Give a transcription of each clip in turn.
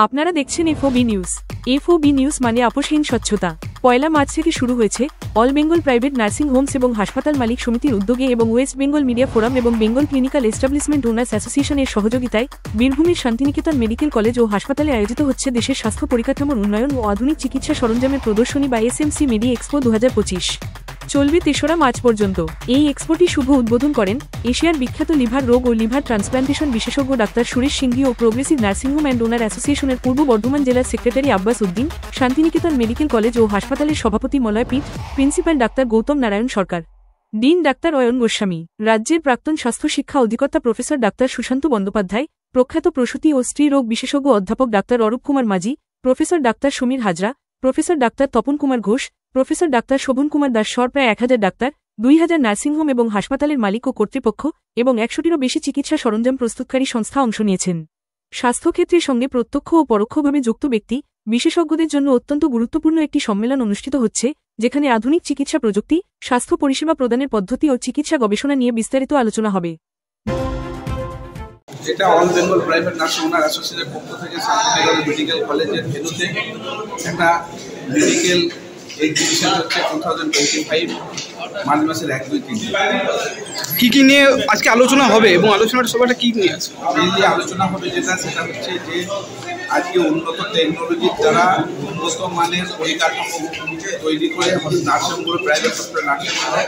আপনারা দেখছেন FOB news. FOB news মানে আপোষহীন স্বচ্ছতা। 1 মার্চ থেকে শুরু হয়েছে all Bengal private nursing Holmes এবং হাসপাতাল মালিক সমিতির উদ্যোগে এবং ওয়েস্ট বেঙ্গল মিডিয়া ফোরাম এবং বেঙ্গল ক্লিনিক্যাল এস্টাবলিশমেন্ট ওনার্স অ্যাসোসিয়েশনের সহযোগিতায় বীরভূমের শান্তিনিকেতন মেডিকেল কলেজ ও হাসপাতালে আয়োজিত হচ্ছে দেশের স্বাস্থ্য পরিকাঠামোর উন্নয়ন ও আধুনিক চিকিৎসা সরঞ্জামের প্রদর্শনী বা এসএমসি মেডি এক্সপো 2025। চলবে 3রা মার্চ পর্যন্ত। এই এক্সপোটি শুভ উদ্বোধন করেন এশিয়ার বিখ্যাত লিভার রোগ ও লিভার ট্রান্সপ্লান্টেশন বিশেষজ্ঞ ডাক্তার সুরেশ সিংঘি ও প্রোগ্রেসিভ নার্সিংহোম অ্যান্ড ওনার অ্যাসোসিয়েশনের পূর্ব বর্ধমান জেলার secretary Abbas Uddin, Santiniketan medical college ও হাসপাতালের সভাপতি Malay Pit, principal doctor Gautam Narayan Sarkar, dean doctor Ayan Goswami, রাজ্যের প্রাক্তন স্বাস্থ্য শিক্ষা অধিকর্তা প্রফেসর ডাক্তার সুশান্ত বন্দ্যোপাধ্যায়, প্রখ্যাত প্রসূতি ও স্ত্রী রোগ বিশেষজ্ঞ অধ্যাপক doctor Arup Kumar Majhi, professor doctor Samir Hazra, professor doctor Tapan Kumar Ghosh, professor doctor Shovan Kumar Das সহ প্রায় 1000 ডাক্তার, 2000 নার্সিংহোম এবং হাসপাতালের মালিক ও কর্তৃপক্ষ এবং 100টিরও বেশি চিকিৎসা সরঞ্জাম প্রস্তুতকারী সংস্থা অংশ নিয়েছেন। স্বাস্থ্যক্ষেত্রের সঙ্গে প্রত্যক্ষ ও পরোক্ষভাবে যুক্ত ব্যক্তি বিশেষজ্ঞদের জন্য অত্যন্ত গুরুত্বপূর্ণ একটি সম্মেলন অনুষ্ঠিত হচ্ছে, যেখানে আধুনিক চিকিৎসা প্রযুক্তি, স্বাস্থ্য পরিষেবা প্রদানের পদ্ধতি ও চিকিৎসা গবেষণা নিয়ে বিস্তারিত আলোচনা হবে। এটা অল বেঙ্গল প্রাইভেট নার্সিং ওনার অ্যাসোসিয়েশনের পক্ষ থেকে শান্তিনিকেতন মেডিকেল কলেজের ভেন্যুতে একটা মেডিকেল এক্সিবিশন হচ্ছে 2025 মার্চ মাসের 1, 2, 3 কি নিয়ে আজকে আলোচনা হবে এবং আলোচনার সবাইটা কি নিয়ে আছে? মেইনলি আলোচনা হবে সেটা হচ্ছে যে আজকে উন্নত টেকনোলজির দ্বারা উন্নত মানের পরিকাঠামো তৈরি করে আমাদের নার্সিংহোমগুলো প্রাইভেট সেক্টর নার্সিংহোমে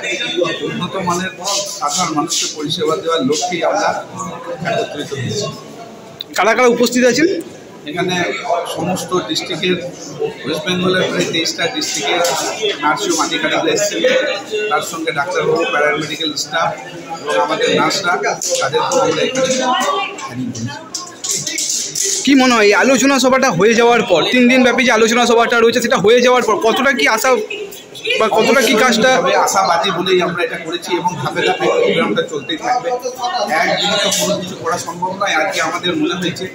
উন্নত মানের সাধারণ মানুষকে পরিষেবা দেওয়ার লক্ষ্যেই আমরা একত্রিত হয়েছি। কারা কারা উপস্থিত আছেন? এখানে সমস্ত ডিস্ট্রিক্টের, ওয়েস্ট বেঙ্গলের প্রায় 23টা ডিস্ট্রিক্টের নার্সিংহোম আধিকারিকরা এসেছেন, তার সঙ্গে ডাক্তারবাবু, প্যারামেডিক্যাল স্টাফ এবং আমাদের নার্সরা, তাদেরকেও আমরা এখানে কি মনে হয় এই আলোচনা সভাটা হয়ে যাওয়ার পর, 3 দিন ব্যাপী যে আলোচনা সভাটা রয়েছে সেটা হয়ে যাওয়ার পর কতটা কি আশা বা কতটা কি কাজটা আশাবাদী বলেই আমরা এটা করেছি এবং ধাপে ধাপে প্রোগ্রামটা চলতেই থাকবে। একদিনে তো কোনো কিছু করা সম্ভব নয়। আজকে আমাদের মনে হয়েছে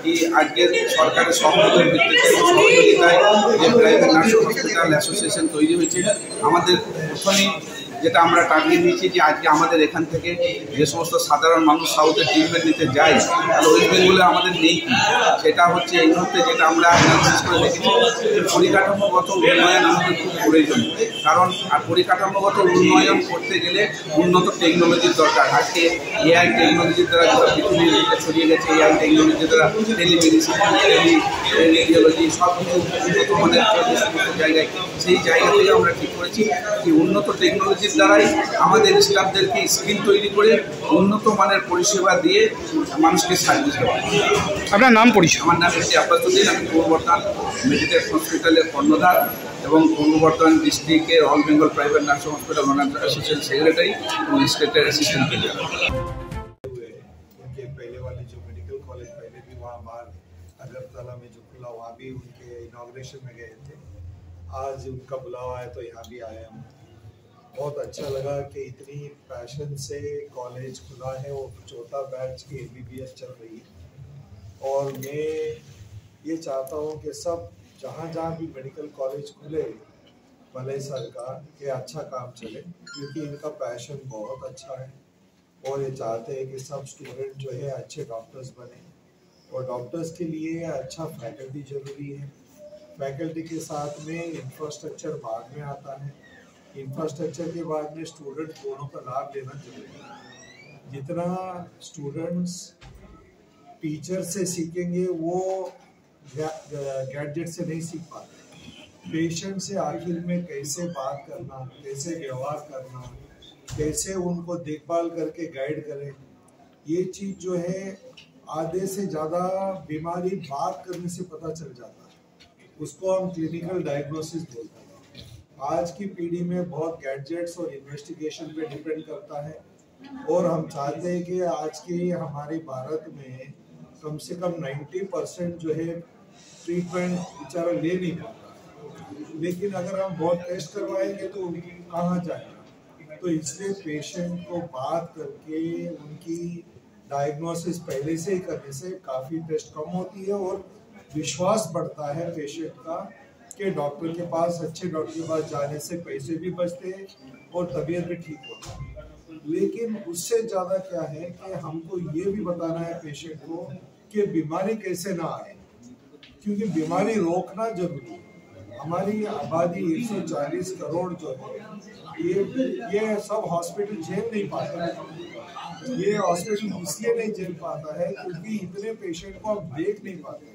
কি আজকের সরকারের সহযোগের ভিত্তিতে সহযোগিতায় যে প্রাইভেট নার্সিং হসপিটাল অ্যাসোসিয়েশন তৈরি হয়েছে, আমাদের প্রথমেই যেটা আমরা টার্গেট নিয়েছি যে আজকে আমাদের এখান থেকে যে সমস্ত সাধারণ মানুষ সাউথে ট্রিটমেন্ট নিতে যায়, তাহলে ওয়েস্ট বেঙ্গলে আমাদের নেই কি, সেটা হচ্ছে এই মুহূর্তে যেটা আমরা অ্যানালিসিস করে দেখেছি যে পরিকাঠামোগত উন্নয়ন আমাদের খুব প্রয়োজন। কারণ আর পরিকাঠামোগত উন্নয়ন করতে গেলে উন্নত টেকনোলজির দরকার। আজকে এআই টেকনোলজির দ্বারা যেটা পৃথিবীর দিকে ছড়িয়ে গেছে, এআই টেকনোলজির দ্বারা টেলিমেডিসিন, রেডিওলজি সব কিছু উন্নত মানের সমস্ত জায়গায়, সেই জায়গা থেকে আমরা ঠিক করেছি যে উন্নত টেকনোলজির দ্বারাই আমাদের স্টাফদেরকে স্কিল তৈরি করে উন্নত মানের পরিষেবা দিয়ে মানুষকে সার্ভিস দেওয়া। আপনার নাম পরিচয়? আমার নাম হচ্ছে আব্বাস উদ্দিন। আমি পূর্ব বর্ধমান মেডিকেল হসপিটালের কর্ণধার এবং পূর্ব বর্ধমান ডিস্ট্রিক্টের all Bengal private nursing hospital ওনার অ্যাসোসিয়েশন সেক্রেটারি এবং স্টেটের অ্যাসিস্ট্যান্ট ম্যানেজার। पहले वाले जो मेडिकल कॉलेज पहले भी वहाँ बाहर अगरतला में जो खुला, वहाँ भी उनके इनॉग्रेशन में गए थे। आज उनका बुलावा है तो यहाँ भी आए हम। बहुत अच्छा लगा कि इतनी पैशन से कॉलेज खुला है और 4था बैच की MBBS चल रही है। और मैं ये चाहता हूँ कि सब जहाँ जहाँ भी मेडिकल कॉलेज खुले, भले सरकार के अच्छा काम चले, क्योंकि इनका पैशन बहुत अच्छा है और ये चाहते हैं कि सब स्टूडेंट जो है अच्छे डॉक्टर्स बने। और डॉक्टर्स के लिए अच्छा फैकल्टी जरूरी है। फैकल्टी के साथ में इंफ्रास्ट्रक्चर बाद में आता है। इंफ्रास्ट्रक्चर के बाद में स्टूडेंट दोनों का लाभ लेना जरूरी है। जितना स्टूडेंट्स टीचर से सीखेंगे वो गैजेट से नहीं सीख पाते। पेशेंट से आखिर में कैसे बात करना, कैसे व्यवहार करना, कैसे उनको देखभाल करके गाइड करें, ये चीज़ जो है आधे से ज़्यादा बीमारी बात करने से पता चल जाता है। उसको हम क्लिनिकल डायग्नोसिस बोलते हैं। आज की पीढ़ी में बहुत गैजेट्स और इन्वेस्टिगेशन पे डिपेंड करता है और हम चाहते हैं कि आज के हमारे भारत में कम से कम 90% जो है ट्रीटमेंट बेचारा ले नहीं पाता। लेकिन अगर हम बहुत टेस्ट करवाएंगे तो कहाँ जाएगा? तो इसलिए पेशेंट को बात करके उनकी डायग्नोसिस पहले से ही करने से काफ़ी टेस्ट कम होती है और विश्वास बढ़ता है पेशेंट का कि डॉक्टर के पास, अच्छे डॉक्टर के पास जाने से पैसे भी बचते हैं और तबीयत भी ठीक होता है। लेकिन उससे ज़्यादा क्या है कि हमको ये भी बताना है पेशेंट को कि बीमारी कैसे ना आए। क्योंकि बीमारी रोकना जरूरी है। हमारी आबादी 140 करोड़ जो है ये सब हॉस्पिटल झेल नहीं पाता है। ये हॉस्पिटल इसलिए नहीं झेल पाता है क्योंकि इतने पेशेंट को हम देख नहीं पाते।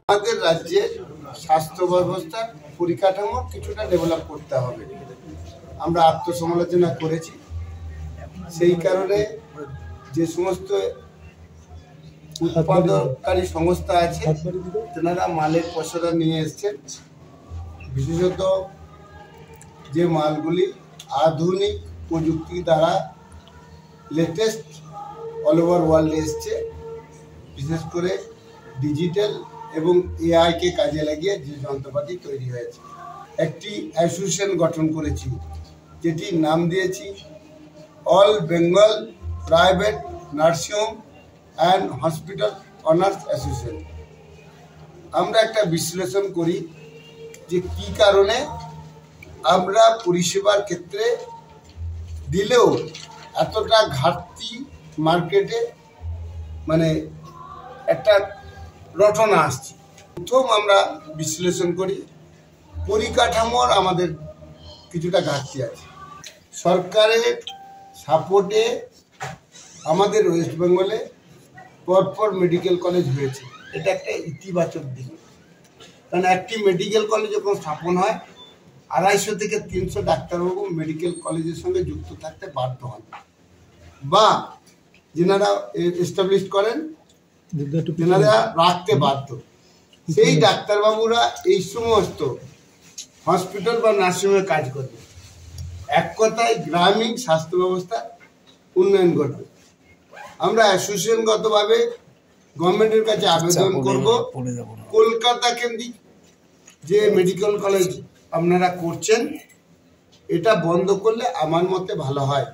আমাদের রাজ্যের স্বাস্থ্য ব্যবস্থার পরিকাঠামো কিছুটা ডেভেলপ করতে হবে। আমরা আত্মসমালোচনা করেছি, সেই কারণে যে সমস্ত উৎপাদনকারী সংস্থা আছে তেনারা মালের পসরা নিয়ে এসছেন। বিশেষত যে মালগুলি আধুনিক প্রযুক্তি দ্বারা লেটেস্ট অল ওভার ওয়ার্ল্ডে এসছে, বিশেষ করে ডিজিটাল এবং এআইকে কাজে লাগিয়ে যে যন্ত্রপাতি তৈরি হয়েছে। একটি অ্যাসোসিয়েশন গঠন করেছি, যেটির নাম দিয়েছি all Bengal private nursing home and hospital honours association. আমরা একটা বিশ্লেষণ করি যে কী কারণে আমরা পরিষেবার ক্ষেত্রে দিলেও এতটা ঘাটতি মার্কেটে মানে একটা রটনা আসছে। প্রথম আমরা বিশ্লেষণ করি পরিকাঠামোর আমাদের কিছুটা ঘাটতি আছে। সরকারের সাপোর্টে আমাদের ওয়েস্ট বেঙ্গলে পরপর মেডিকেল কলেজ হয়েছে, এটা একটা ইতিবাচক দিক। কারণ একটি মেডিকেল কলেজ যখন স্থাপন হয় 250 থেকে 300 ডাক্তারবাবু মেডিকেল কলেজের সঙ্গে যুক্ত থাকতে বাধ্য হন, বা যেনারা এস্টাবলিশ করেন তেনারা রাখতে বাধ্য। সেই ডাক্তারবাবুরা এই সমস্ত হসপিটাল বা নার্সিংহোমে কাজ করবে। এক কথায় গ্রামীণ স্বাস্থ্য ব্যবস্থা উন্নয়ন ঘটবে। আমরা অ্যাসোসিয়েশনগতভাবে গভর্নমেন্টের কাছে আবেদন করব, কলকাতা কেন্দ্রিক যে মেডিকেল কলেজ আপনারা করছেন এটা বন্ধ করলে আমার মতে ভালো হয়।